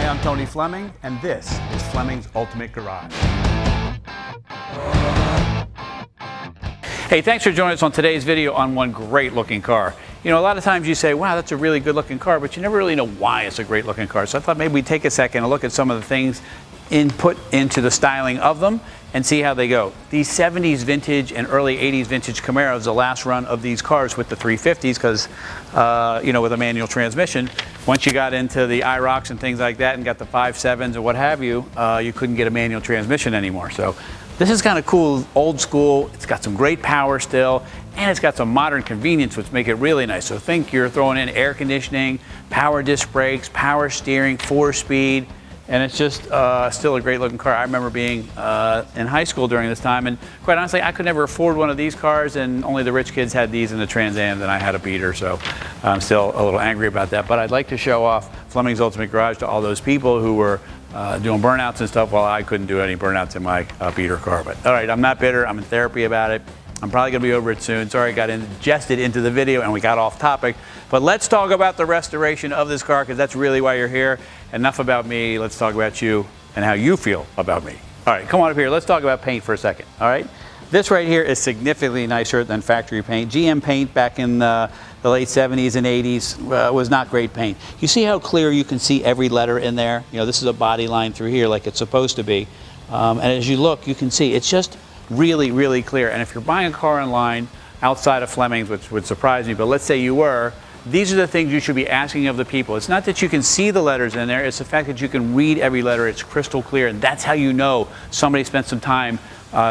I'm Tony Fleming, and this is Fleming's Ultimate Garage. Hey, thanks for joining us on today's video on one great looking car. You know, a lot of times you say, wow, that's a really good looking car, but you never really know why it's a great looking car. So I thought maybe we'd take a second and look at some of the things input into the styling of them and see how they go. These 70s vintage and early 80s vintage Camaros, the last run of these cars with the 350s, because you know, with a manual transmission, once you got into the IROCs and things like that and got the 5.7s or what have you, you couldn't get a manual transmission anymore. So this is kind of cool, old school. It's got some great power still, and it's got some modern convenience, which make it really nice. So think you're throwing in air conditioning, power disc brakes, power steering, 4-speed, and it's just still a great looking car. I remember being in high school during this time, and quite honestly, I could never afford one of these cars, and only the rich kids had these in the Trans Am, and I had a beater, so I'm still a little angry about that. But I'd like to show off Fleming's Ultimate Garage to all those people who were doing burnouts and stuff while I couldn't do any burnouts in my beater car. But all right, I'm not bitter. I'm in therapy about it. I'm probably going to be over it soon. Sorry I got ingested into the video and we got off topic. But let's talk about the restoration of this car, because that's really why you're here. Enough about me. Let's talk about you and how you feel about me. All right, come on up here. Let's talk about paint for a second. All right. This right here is significantly nicer than factory paint. GM paint back in the late 70s and 80s was not great paint. You see how clear you can see every letter in there? You know, this is a body line through here like it's supposed to be. And as you look, you can see it's just really, really clear. And if you're buying a car online outside of Fleming's, which would surprise me, but let's say you were, these are the things you should be asking of the people. It's not that you can see the letters in there, it's the fact that you can read every letter. It's crystal clear, and that's how you know somebody spent some time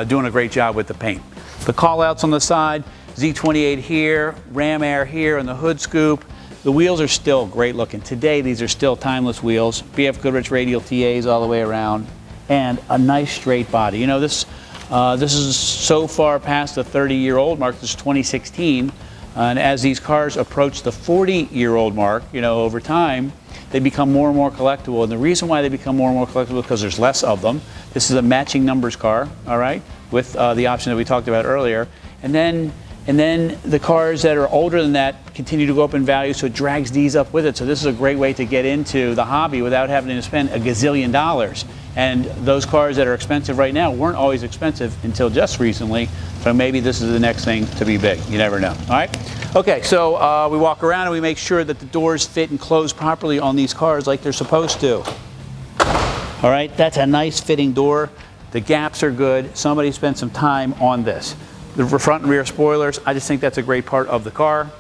doing a great job with the paint. The callouts on the side, Z28 here, Ram Air here, and the hood scoop. The wheels are still great looking. Today, these are still timeless wheels. BFG Radial TAs all the way around, and a nice straight body. You know, this is so far past the 30-year-old mark. This is 2016. And as these cars approach the 40-year-old mark, you know, over time, they become more and more collectible. And the reason why they become more and more collectible is because there's less of them. This is a matching numbers car, all right, with the option that we talked about earlier. And then the cars that are older than that continue to go up in value, so it drags these up with it. So this is a great way to get into the hobby without having to spend a gazillion dollars. And those cars that are expensive right now weren't always expensive until just recently. So maybe this is the next thing to be big. You never know. All right. Okay, so we walk around and we make sure that the doors fit and close properly on these cars like they're supposed to. All right, that's a nice fitting door. The gaps are good. Somebody spent some time on this. The front and rear spoilers, I just think that's a great part of the car.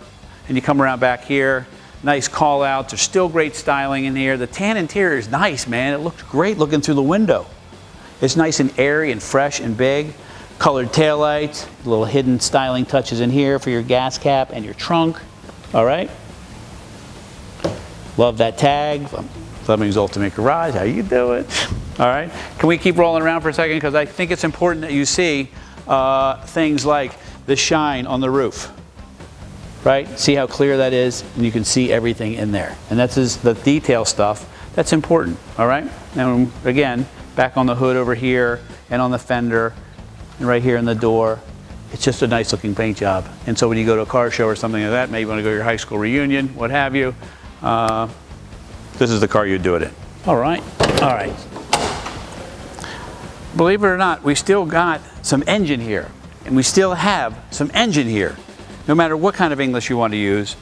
And you come around back here, nice call out. There's still great styling in here. The tan interior is nice, man. It looks great looking through the window. It's nice and airy and fresh and big. Colored taillights, little hidden styling touches in here for your gas cap and your trunk. All right. Love that tag. Fleming's Ultimate Garage. How you doing? All right. Can we keep rolling around for a second? Because I think it's important that you see things like the shine on the roof. Right? See how clear that is? And you can see everything in there. And that's the detail stuff. That's important. All right. And again, back on the hood over here and on the fender. And right here in the door, it's just a nice looking paint job. And so when you go to a car show or something like that, maybe you want to go to your high school reunion, what have you, this is the car you'd do it in. All right, all right. Believe it or not, we still got some engine here, and we still have some engine here. No matter what kind of English you want to use,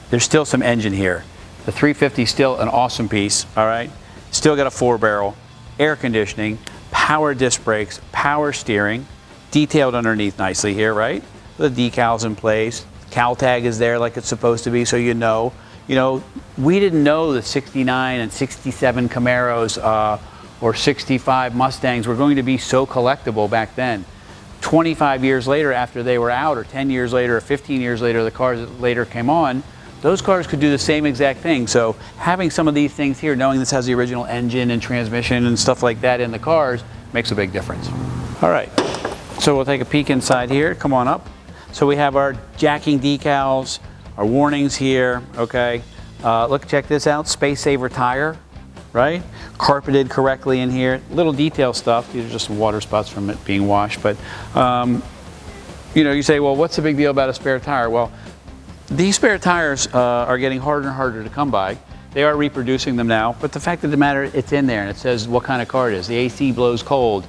there's still some engine here. The 350 is still an awesome piece, all right? Still got a 4-barrel, air conditioning, power disc brakes, power steering, detailed underneath nicely here, right? The decals in place, cal tag is there like it's supposed to be, so you know. You know, we didn't know the 69 and 67 Camaros or 65 Mustangs were going to be so collectible back then. 25 years later after they were out, or 10 years later, or 15 years later, the cars that later came on, those cars could do the same exact thing. So having some of these things here, knowing this has the original engine and transmission and stuff like that in the cars, makes a big difference. All right. So we'll take a peek inside here. Come on up. So we have our jacking decals, our warnings here, okay. Look, check this out, space saver tire, right? Carpeted correctly in here. Little detail stuff. These are just water spots from it being washed. But, you know, you say, well, what's the big deal about a spare tire? Well, these spare tires are getting harder and harder to come by. They are reproducing them now, but the fact of the matter, it's in there and it says what kind of car it is. The AC blows cold.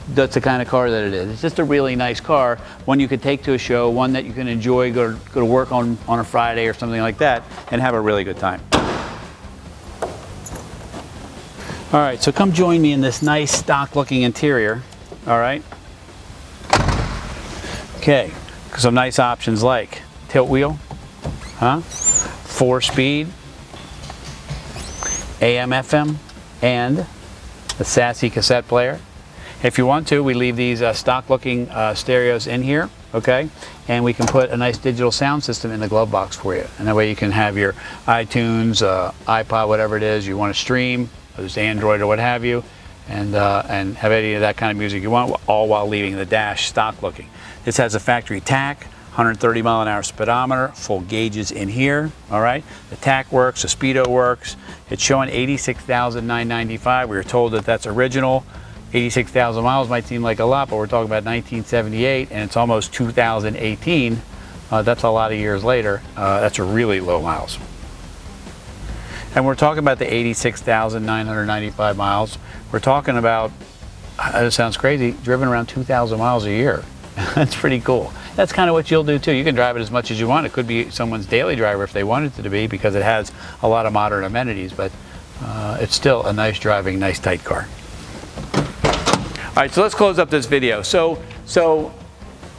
That's the kind of car that it is. It's just a really nice car, one you could take to a show, one that you can enjoy, go to work on a Friday or something like that, and have a really good time. All right, so come join me in this nice stock looking interior, all right? Okay, some nice options like tilt wheel, 4-speed, AM, FM, and the sassy cassette player. If you want to, we leave these stock looking stereos in here, okay? And we can put a nice digital sound system in the glove box for you. And that way you can have your iTunes, iPod, whatever it is you want to stream, whether it's Android or what have you, and have any of that kind of music you want, all while leaving the dash stock looking. This has a factory tach, 130 mile an hour speedometer, full gauges in here, all right? The tach works, the speedo works. It's showing 86,995. We were told that that's original. 86,000 miles might seem like a lot, but we're talking about 1978 and it's almost 2018. That's a lot of years later. That's a really low miles. And we're talking about the 86,995 miles. We're talking about, it sounds crazy, driven around 2,000 miles a year. That's pretty cool. That's kind of what you'll do too. You can drive it as much as you want. It could be someone's daily driver if they wanted it to be, because it has a lot of modern amenities, but it's still a nice driving, nice tight car. All right, so let's close up this video. So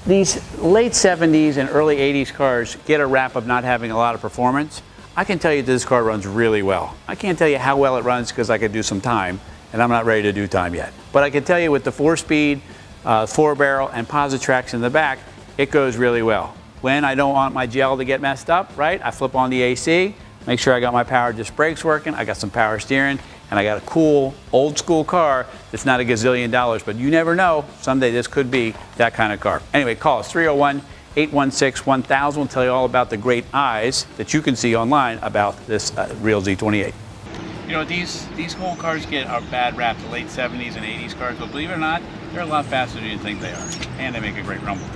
these late 70s and early 80s cars get a rap of not having a lot of performance. I can tell you this car runs really well. I can't tell you how well it runs because I could do some time, and I'm not ready to do time yet. But I can tell you with the 4-speed, 4-barrel, and Posi-tracs in the back, it goes really well. When I don't want my gel to get messed up, right, I flip on the AC, make sure I got my power disc brakes working, I got some power steering, and I got a cool, old school car that's not a gazillion dollars, but you never know, someday this could be that kind of car. Anyway, call us 301-816-1000. We'll tell you all about the great eyes that you can see online about this real Z28. You know, these old cars get a bad rap, the late 70s and 80s cars, but believe it or not, they're a lot faster than you think they are, and they make a great rumble.